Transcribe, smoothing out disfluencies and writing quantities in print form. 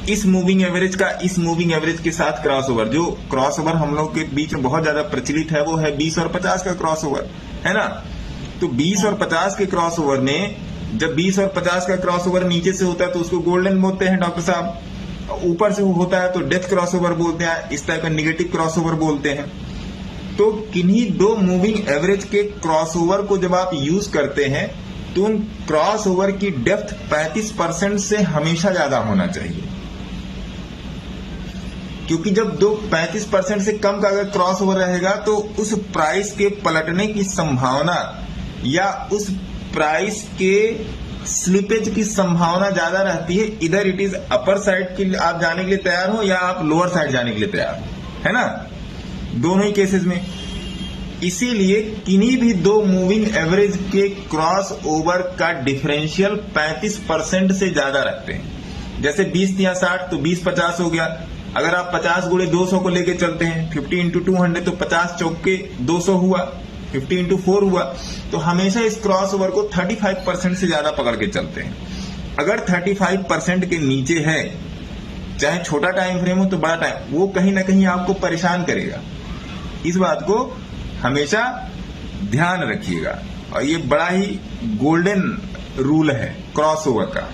इस moving average के साथ क्रॉसओवर, जो क्रॉसओवर हम लोग के बीच में बहुत ज्यादा प्रचलित है, वो है 20 और 50 का क्रॉसओवर, है ना। तो 20 और 50 के क्रॉसओवर में, जब 20 और 50 का क्रॉसओवर नीचे से होता है तो उसको गोल्डन बोलते हैं डॉक्टर साहब, ऊपर से होता है तो डेथ क्रॉसओवर बोलते हैं, इस टाइप का निगेटिव क्रॉसओवर बोलते हैं। तो किन्हीं दो मूविंग एवरेज के क्रॉसओवर को जब आप यूज करते हैं तो उन क्रॉसओवर की डेप्थ 35% से हमेशा ज्यादा होना चाहिए, क्योंकि जब 35% से कम का अगर क्रॉसओवर रहेगा तो उस प्राइस के पलटने की संभावना या उस प्राइस के स्लिपेज की संभावना ज्यादा रहती है। इधर इट इज अपर साइड के लिए आप जाने के लिए तैयार हो या आप लोअर साइड जाने के लिए तैयार हो, है ना, दोनों ही केसेस में। इसीलिए किन्हीं भी दो मूविंग एवरेज के क्रॉस ओवर का डिफरेंशियल 35% से ज्यादा रखते हैं। जैसे 20 या 60 तो 20-50 हो गया। अगर आप 50 गुणे 200 को लेके चलते हैं, 50 इंटू 200 तो 50 चौके 200 हुआ, 50 इंटू 4 हुआ। तो हमेशा इस क्रॉस ओवर को 35% से ज्यादा पकड़ के चलते हैं। अगर 35% के नीचे है, चाहे छोटा टाइम फ्रेम हो तो बड़ा टाइम, वो कहीं ना कहीं आपको परेशान करेगा। इस बात को हमेशा ध्यान रखिएगा, और ये बड़ा ही गोल्डन रूल है क्रॉस ओवर का।